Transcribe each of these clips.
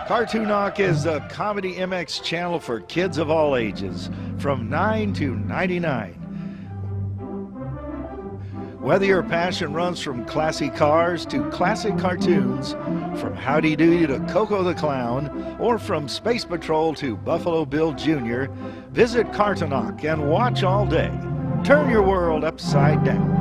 Kartonok is a ComedyMX channel for kids of all ages, from 9 to 99. Whether your passion runs from classy cars to classic cartoons, from Howdy Doody to Coco the Clown, or from Space Patrol to Buffalo Bill Jr., visit Kartonok and watch all day. Turn your world upside down.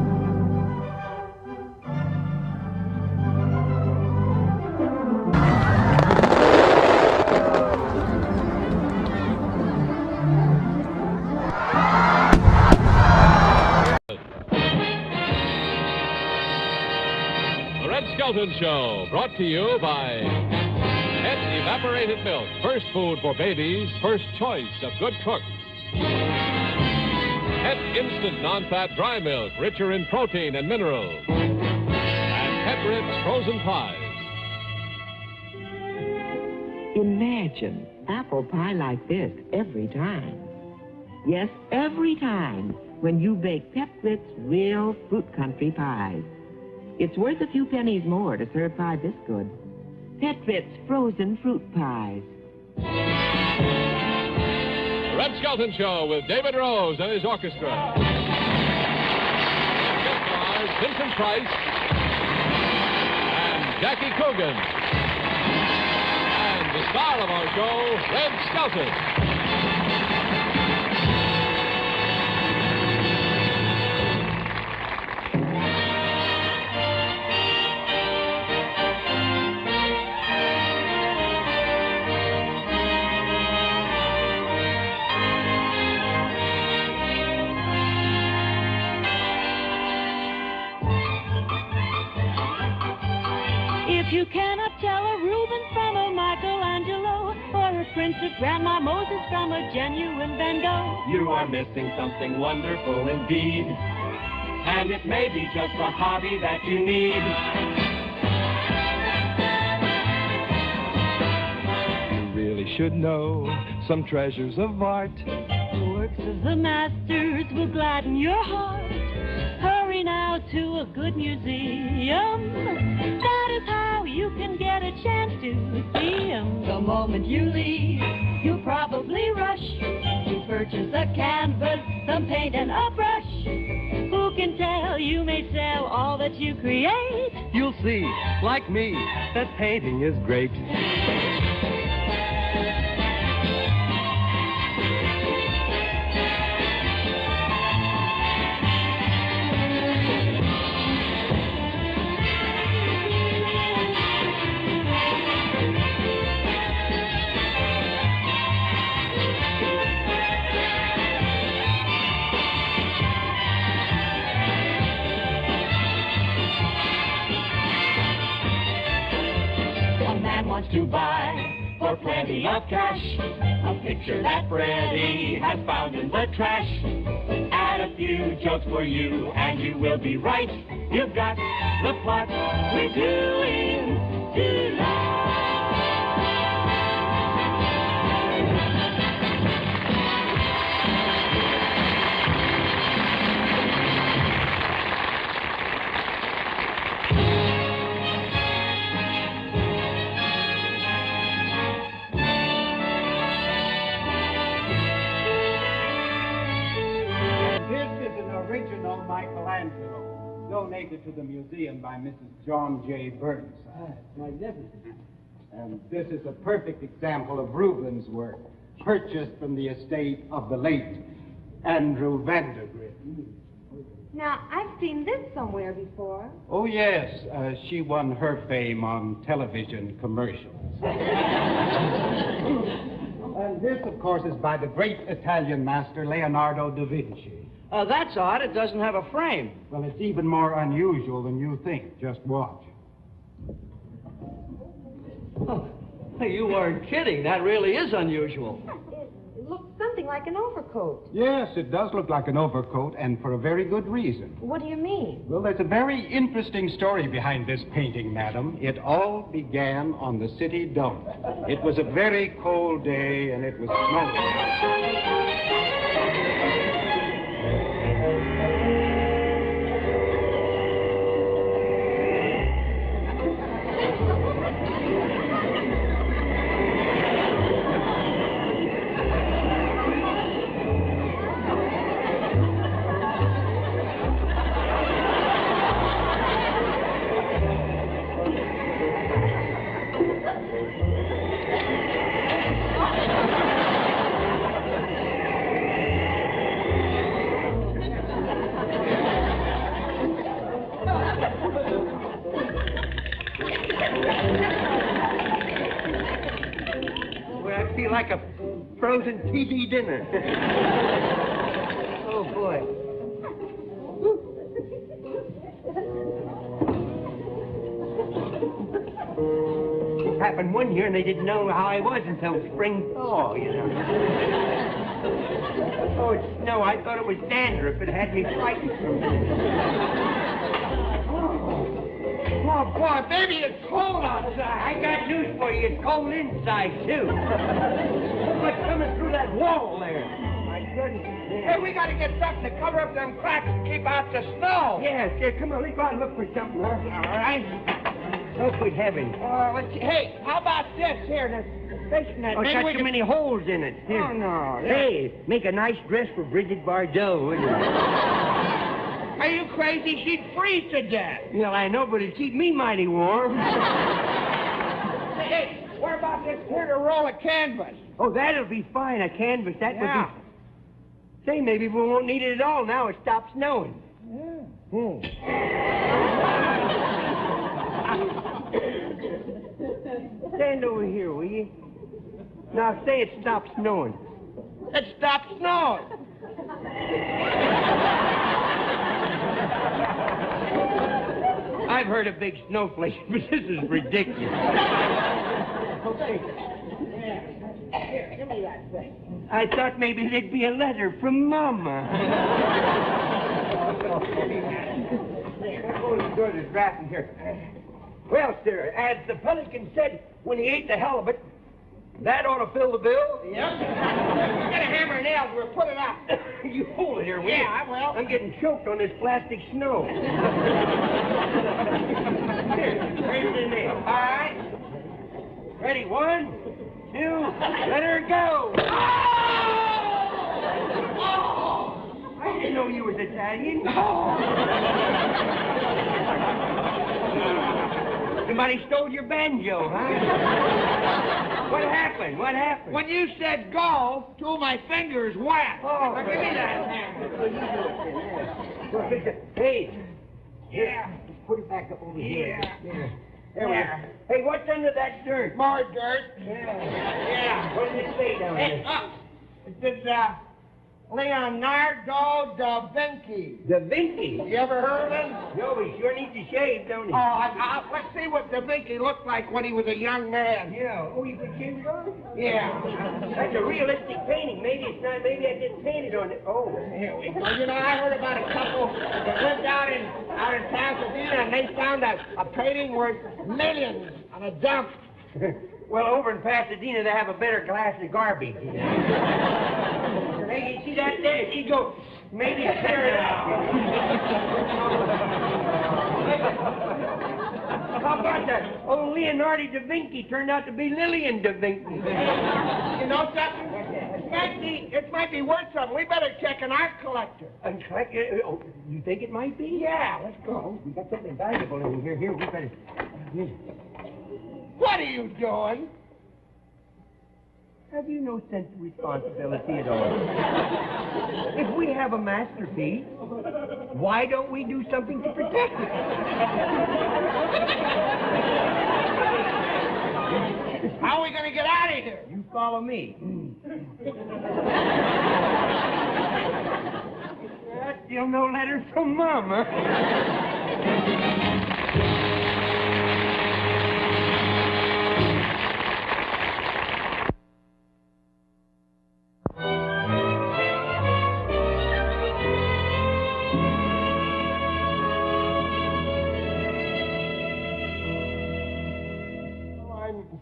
Skelton Show, brought to you by Het Evaporated Milk, first food for babies, first choice of good cooks. Het Instant Non-Fat Dry Milk, richer in protein and minerals. And Het Ritz Frozen Pies. Imagine apple pie like this every time. Yes, every time when you bake Pepperidge real fruit country pies. It's worth a few pennies more to serve pie this good. Pepperidge frozen fruit pies. The Red Skelton Show with David Rose and his orchestra. Guest stars Vincent Price and Jackie Coogan. And the star of our show, Red Skelton. If you cannot tell a Reuben from a Michelangelo, or a print of Grandma Moses from a genuine Van Gogh, you are missing something wonderful indeed. And it may be just a hobby that you need. You really should know some treasures of art. the works of the masters will gladden your heart. Hurry now to a good museum. That is how you can get a chance to see 'em. The moment you leave, you'll probably rush to purchase a canvas, some paint, and a brush. Who can tell, you may sell all that you create. You'll see, like me, that painting is great. Wants to buy for plenty of cash a picture that Freddie has found in the trash. Add a few jokes for you and you will be right. You've got the plot we're doing tonight. Original Michelangelo, donated to the museum by Mrs. John J. Burnside. Magnificent. And this is a perfect example of Rubens' work, purchased from the estate of the late Andrew Vandergrift. Now, I've seen this somewhere before. Oh, yes. She won her fame on television commercials. And this, of course, is by the great Italian master, Leonardo da Vinci. That's odd. It doesn't have a frame. Well, it's even more unusual than you think. Just watch. Oh, you weren't kidding. That really is unusual. It looks something like an overcoat. Yes, it does look like an overcoat, and for a very good reason. What do you mean? Well, there's a very interesting story behind this painting, madam. It all began on the city dump. It was a very cold day, and it was snowing. like a frozen TV dinner. Oh, boy. It happened one year, and they didn't know how I was until spring thaw, you know. Oh, it's snow. I thought it was dandruff. It had me frightened for a minute. Oh, boy, baby, it's cold outside. I got news for you. It's cold inside, too. It's like coming through that wall there. My goodness. Hey, we got to get something to cover up them cracks and keep out the snow. Yes, come on, let's go out and look for something, huh? All right. Oh, good heavens. Let's see. Hey, how about this here? This station that Oh, it's got so many holes in it. Here. Oh, no. Hey, make a nice dress for Bridget Bardot, wouldn't it? Are you crazy? She'd freeze to death. Well, I know, but it'd keep me mighty warm. Hey, what about this here to roll a canvas? Oh, that'll be fine, a canvas. That Yeah. would be... Say, maybe we won't need it at all now. It stops snowing. Yeah. Stand over here, will you? Now say it stops snowing. It stopped snowing. I've heard of big snowflakes, but this is ridiculous. Okay. Here, give me that thing. I thought maybe there'd be a letter from Mama. Oh, good as wrapping here. Well, sir, as the pelican said when he ate the halibut, that ought to fill the bill. Yep. Get a hammer and nails. We'll put it out. You hold it here, will you? Yeah, I will. I'm getting choked on this plastic snow. Here, raise the nail. All right. Ready, 1, 2, let her go. Oh! I didn't know you was Italian. Somebody stole your banjo, huh? What happened? What happened? When you said go, 2 of my fingers went. Oh, Now, give me that hammer. Hey. Yeah. Put it back up over here. Yeah. There we are. Hey, what's under that dirt? More dirt. Yeah. What does it say down Hey, there? it says, Leonardo da Vinci. DaVinci? You ever heard of him? No, he sure needs to shave, don't he? Let's see what da Vinci looked like when he was a young man. Yeah. Oh, you could shave it on? Yeah. That's a realistic painting. Maybe it's not. Maybe I didn't paint it on it. Oh. Here we go. You know, I heard about a couple that lived out in Pasadena, and they found a painting worth millions on a dump. Well, over in Pasadena, they have a better class of garbage. Hey, you see that there? She goes, maybe clear it out. How about that? Oh, Leonardo da Vinci turned out to be Lillian da Vinci. You know something? It might be worth something. We better check an art collector. Oh, you think it might be? Yeah, let's go. We got something valuable in here. Here, we better... Here. What are you doing? Have you no sense of responsibility at all? If we have a masterpiece, why don't we do something to protect it? How are we going to get out of here? You follow me. Still no letter from Mama.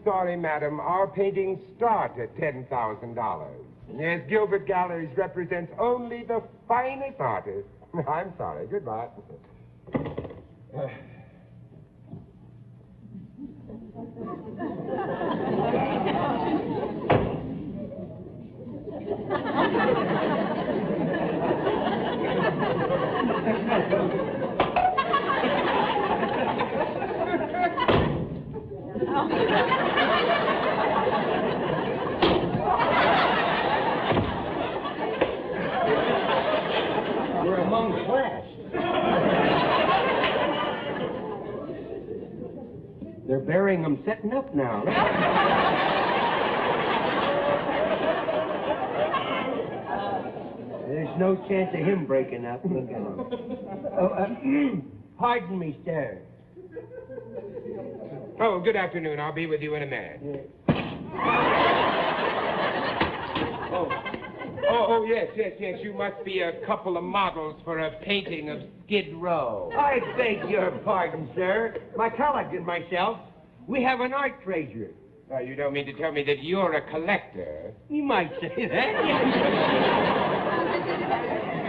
Sorry, madam. Our paintings start at $10,000. Yes, Gilbert Galleries represents only the finest artists. I'm sorry. Goodbye. We're among class. They're burying them setting up now. There's no chance of him breaking up. Look at him. Oh, pardon me, sir. Oh, good afternoon. I'll be with you in a minute. Oh, yes. You must be a couple of models for a painting of Skid Row. I beg your pardon, sir. My colleague and myself, we have an art treasure. Oh, you don't mean to tell me that you're a collector? You might say that.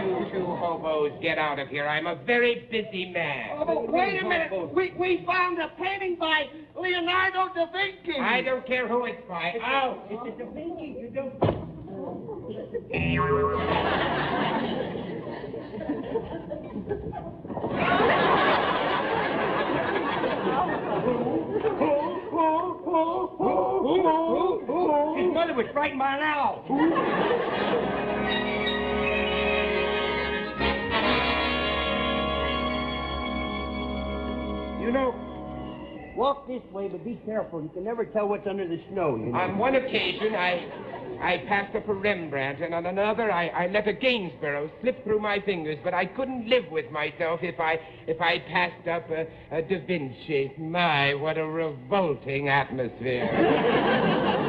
You two hobos, get out of here. I'm a very busy man. Oh, wait a minute. We found a painting by Leonardo da Vinci. I don't care who it's by. Out. It's a da Vinci. You don't... His mother was frightened by an owl. You know, walk this way, but be careful. You can never tell what's under the snow, you know. On one occasion, I passed up a Rembrandt, and on another, I let a Gainsborough slip through my fingers, but I couldn't live with myself if I passed up a DaVinci. My, what a revolting atmosphere.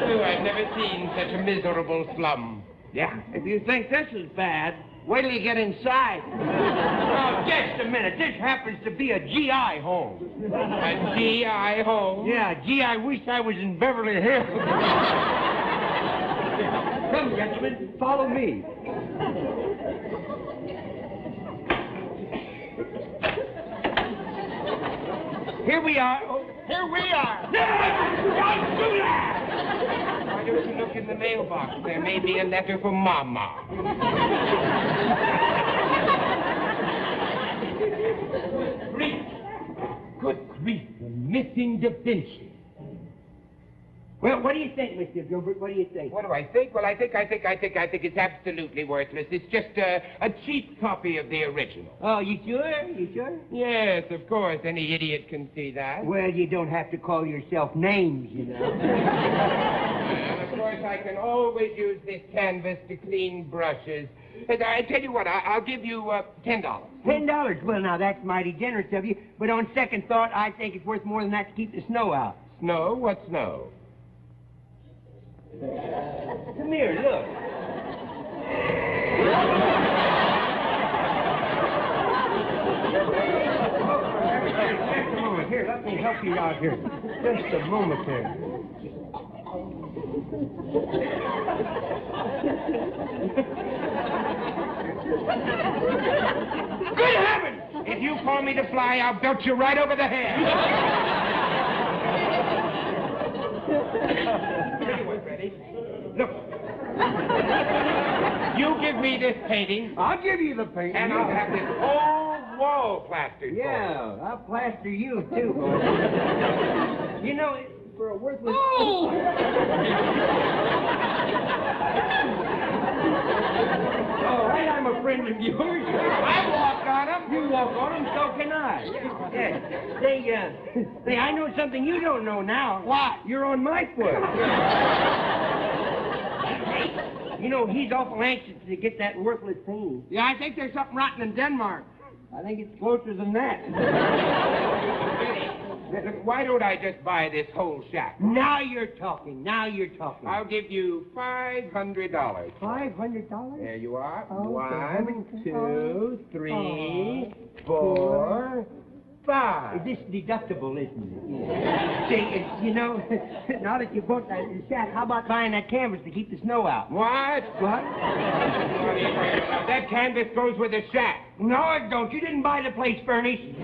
Oh, I've never seen such a miserable slum. Yeah, if you think this is bad, wait till you get inside. Oh, just a minute. This happens to be a GI home. A GI home? Yeah, gee, I wish I was in Beverly Hills. Come, gentlemen, follow me. Here we are. Oh, here we are. No! Don't do that! Why don't you look in the mailbox? There may be a letter for Mama. Grief. Good grief. The missing DaVinci. Well, what do you think, Mr. Gilbert? What do you think? What do I think? Well, I think it's absolutely worthless. It's just a cheap copy of the original. Oh, you sure? You sure? Yes, of course. Any idiot can see that. Well, you don't have to call yourself names, you know. Well, of course, I can always use this canvas to clean brushes. And I tell you what, I'll give you $10. $10? Well, now, that's mighty generous of you. But on second thought, I think it's worth more than that to keep the snow out. Snow? What snow? Come here, look. Just a moment. Here, let me help you out here. Just a moment there. Good heavens! If you call me to fly, I'll belt you right over the head. Freddie. Look. You give me this painting. I'll give you the painting. And I'll have this whole wall plastered. Yeah, I'll plaster you, too, boy. You know, for a worthless... Oh! All right, I'm a friend of yours. I walk on him. You walk on him, so can I. Yeah. Say, I know something you don't know now. What? You're on my foot. You know, he's awful anxious to get that worthless painting. Yeah, I think there's something rotten in Denmark. I think it's closer than that. Look, why don't I just buy this whole shack? Now you're talking. I'll give you $500. $500? There you are. Oh, 1, 2, 3, 4, 5. This is deductible, isn't it? Say, you know, now that you bought that shack, how about buying that canvas to keep the snow out? What? What? That canvas goes with the shack. No, it don't. You didn't buy the place furnished.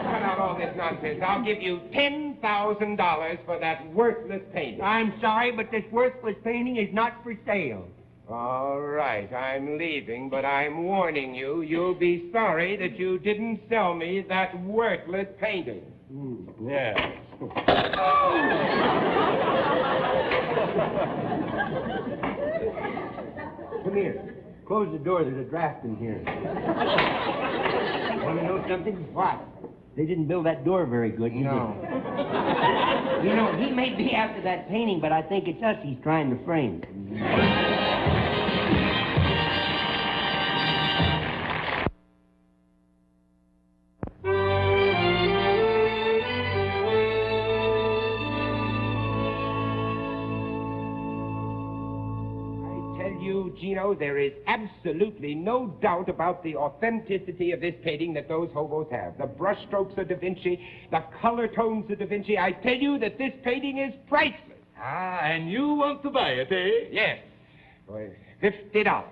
Cut out all this nonsense. I'll give you $10,000 for that worthless painting. I'm sorry, but this worthless painting is not for sale. All right, I'm leaving, but I'm warning you, you'll be sorry that you didn't sell me that worthless painting. Yeah. Come here. Close the door. There's a draft in here. Want to know something? What? They didn't build that door very good, did No. they? You know, he may be after that painting, but I think it's us he's trying to frame. Gino, there is absolutely no doubt about the authenticity of this painting that those hobos have. The brushstrokes are DaVinci, the color tones are DaVinci. I tell you that this painting is priceless. Ah, and you want to buy it, eh? Yes. For $50.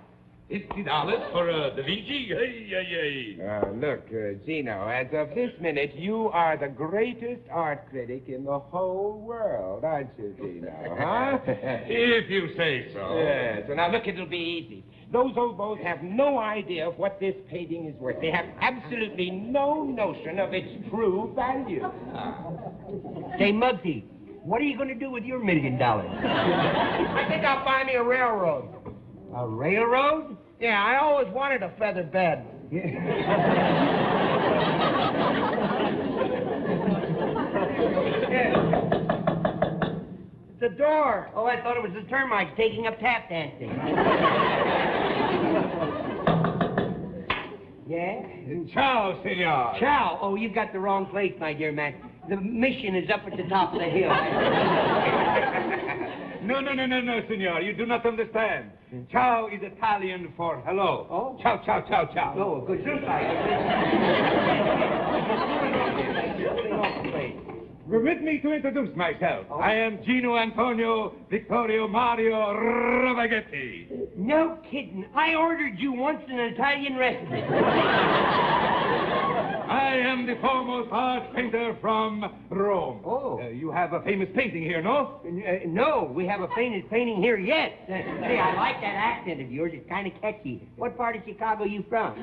$50 for DaVinci? Hey. Look, Gino, as of this minute, you are the greatest art critic in the whole world, aren't you, Gino? Huh? If you say so. Yes. So now, look, it'll be easy. Those hobos have no idea of what this painting is worth. They have absolutely no notion of its true value. Say, Muggsy, what are you going to do with your $1 million? I think I'll buy me a railroad. A railroad? Yeah, I always wanted a feather bed. The door. Oh, I thought it was the termites taking up tap dancing. Yeah? Ciao, senor. Ciao. Oh, you've got the wrong place, my dear man. The mission is up at the top of the hill. No, senor. You do not understand. Ciao is Italian for hello. Oh? Ciao. Oh, good insight. Permit me to introduce myself. Oh. I am Gino Antonio Vittorio Mario Ravaghetti. No kidding. I ordered you once in an Italian restaurant. I am the foremost art painter from Rome. Oh. You have a famous painting here, no? No, we have a famous painting here yet. Say, I like that accent of yours. It's kind of catchy. What part of Chicago you from?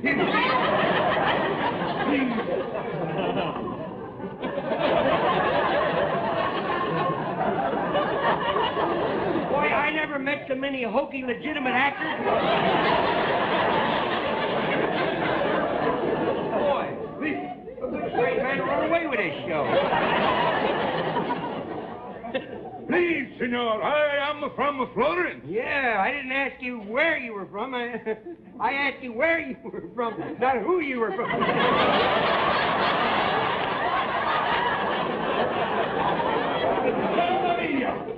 Boy, I never met so many hokey legitimate actors. Boy, great man, run away with this show. Please, senor, I am from Florence. Yeah, I didn't ask you where you were from. I asked you where you were from, not who you were from.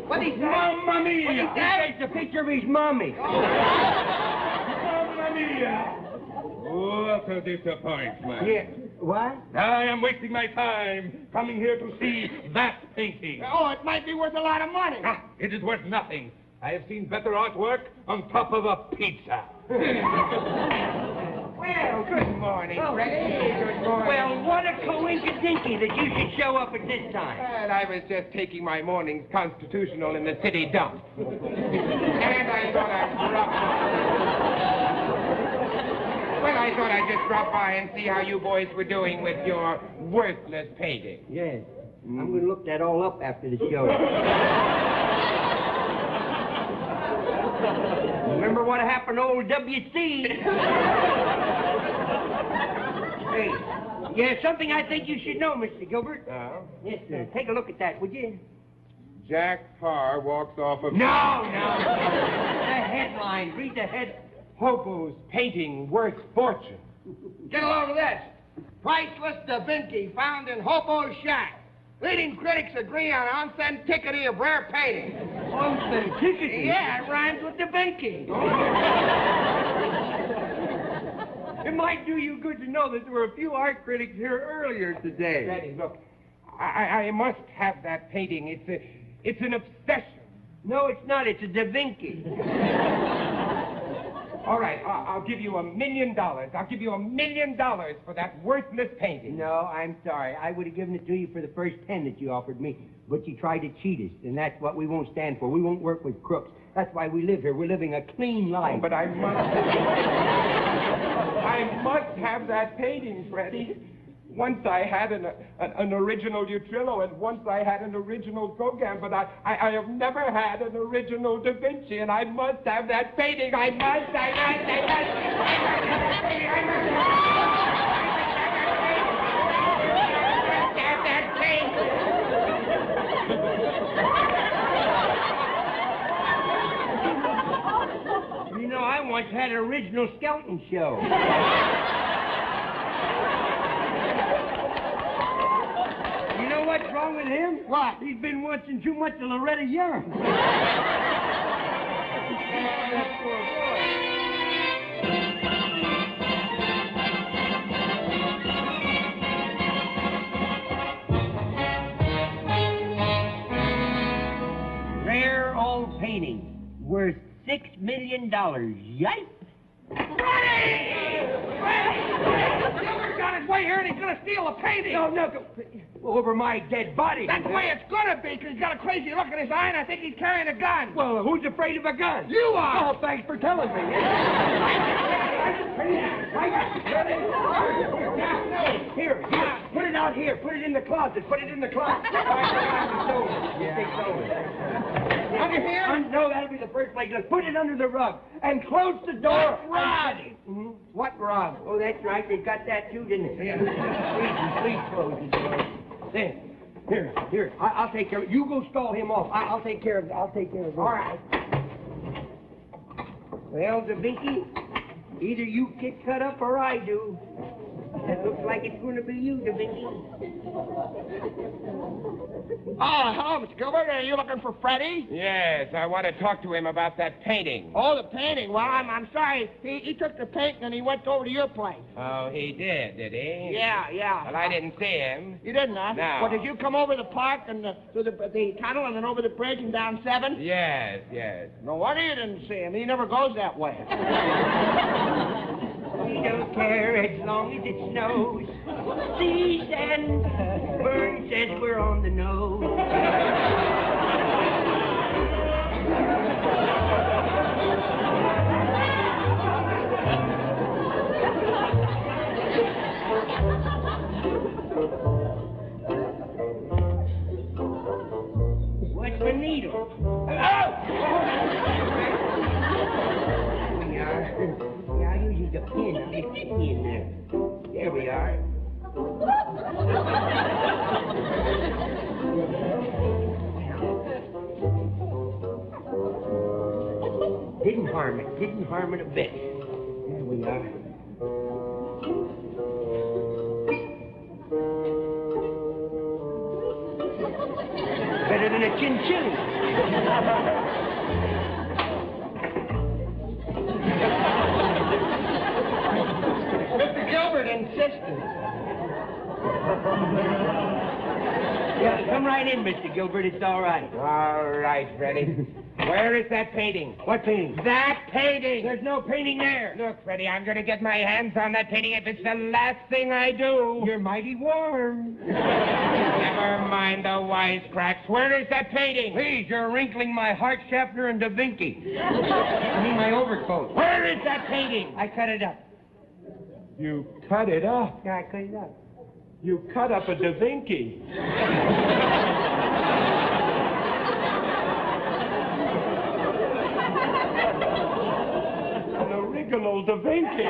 What he say? Mamma mia! What he say? It's a picture of his mommy. Mamma mia! What a disappointment. Yeah. What? I am wasting my time coming here to see that painting. Oh, it might be worth a lot of money. It is worth nothing. I have seen better artwork on top of a pizza. Well, good morning, Freddie. Good morning. Well, what a coinkydinky that you should show up at this time. And I was just taking my morning's constitutional in the city dump. And I thought I'd drop by. Well, I thought I'd just drop by and see how you boys were doing with your worthless painting. Yes. I'm going to look that all up after the show. Remember what happened to old W.C.? Hey, yeah, something I think you should know, Mr. Gilbert. Yes, sir. Take a look at that, would you? Jack Parr walks off of... No. The headline. Read the head. Hobo's painting worth fortune. Get a load of this. Priceless DaVinci found in Hobo's shack. Leading critics agree on authenticity of rare painting. Authenticity? Yeah, it rhymes with DaVinci. It might do you good to know that there were a few art critics here earlier today. Freddie, look, I must have that painting. It's an obsession. No, it's not. It's a DaVinci. All right, I'll give you $1 million. I'll give you $1 million for that worthless painting. No, I'm sorry. I would have given it to you for the first 10 that you offered me, but you tried to cheat us, and that's what we won't stand for. We won't work with crooks. That's why we live here. We're living a clean life. Oh, but I must have that painting, Freddie. Once I had an original Utrillo, and once I had an original Gauguin, but I have never had an original DaVinci, and I must have that painting. I must have that painting. You know, I once had an original Skelton show. What's wrong with him? What? He's been watching too much of Loretta Young. That poor boy. $6 million. Yipe! Gilbert's got his way here and he's gonna steal a painting. No, over my dead body. That's the way it's gonna be, because he's got a crazy look in his eye and I think he's carrying a gun. Well, who's afraid of a gun? You are. Oh, thanks for telling me. Here, put it out here. Put it in the closet. Put it in the closet. Under here? No, that'll be the first place. Just put it under the rug and close the door. What rug? What rug? Oh, that's right. They got that too, didn't they? Please close the door. There. Here. I'll take care of it. You go stall him off. I'll take care of it. All right. Well, DaVinci, either you get cut up or I do. It looks like it's going to be you, DaVinci. Oh, hello, Mr. Gilbert. Are you looking for Freddie? Yes, I want to talk to him about that painting. Oh, the painting. Well, I'm sorry. He took the paint and he went over to your place. Oh, he did he? Yeah. Well, I didn't see him. You didn't, huh? No. Well, did you come over the park and through the tunnel and then over the bridge and down 7? Yes. No wonder you didn't see him. He never goes that way. We don't care as long as it snows. Seas and Burns says we're on the nose. What's the needle? I'll use the pin. I'll get the pin there. There we are. Didn't harm it a bit. There we are. Better than a chinchilla. Mr. Gilbert insisted. Yeah, come right in, Mr. Gilbert. It's all right. All right, Freddie. Where is that painting? What painting? That painting! There's no painting there. Look, Freddie, I'm going to get my hands on that painting if it's the last thing I do. You're mighty warm. Never mind the wisecracks. Where is that painting? Please, you're wrinkling my heart, Schaffner, and DaVinci. I mean my overcoat. Where is that painting? I cut it up. You cut it up. Yeah, I cut it up. You cut up a DaVinci. An original DaVinci.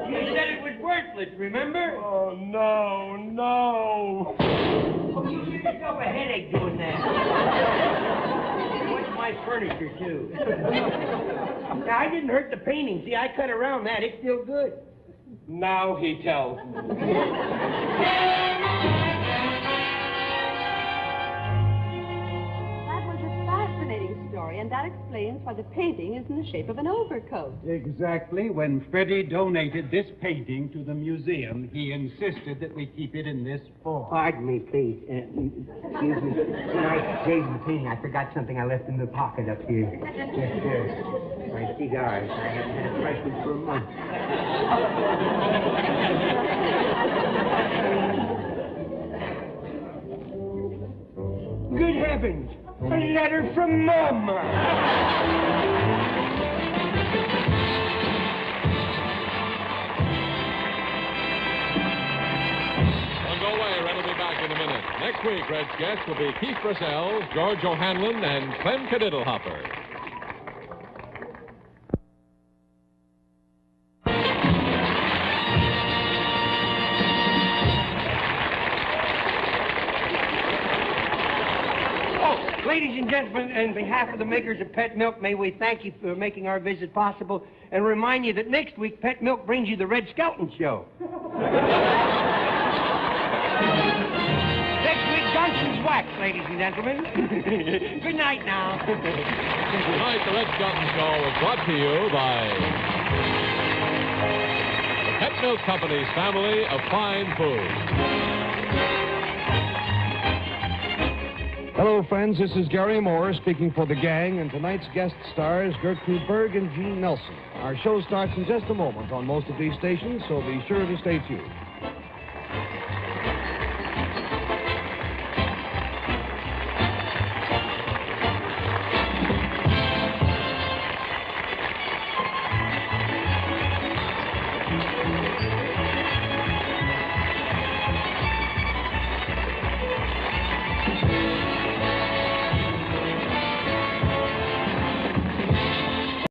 You said it was worthless, remember? Oh, no. You give yourself a headache doing that. What's my furniture, too? Now, I didn't hurt the painting. See, I cut around that. It's still good. Now he tells me. That was a fascinating story, and that explains why the painting is in the shape of an overcoat. Exactly. When Freddie donated this painting to the museum, he insisted that we keep it in this form. Pardon me, please. Excuse me. When I gave the painting, I forgot something I left in the pocket up here. Yes, sir. My cigars. I haven't had a fresh one for a month. Good heavens! A letter from Mama! Don't go away. Red will be back in a minute. Next week, Red's guests will be Keith Purcell, George O'Hanlon, and Clem Cadiddlehopper. Ladies and gentlemen, on behalf of the makers of Pet Milk, may we thank you for making our visit possible and remind you that next week Pet Milk brings you the Red Skelton Show. Next week, Johnson's Wax, ladies and gentlemen. Good night now. Tonight, the Red Skelton Show was brought to you by the Pet Milk Company's family of fine foods. Hello, friends. This is Gary Moore speaking for the gang, and tonight's guest stars Gertrude Berg and Gene Nelson. Our show starts in just a moment on most of these stations, so be sure to stay tuned.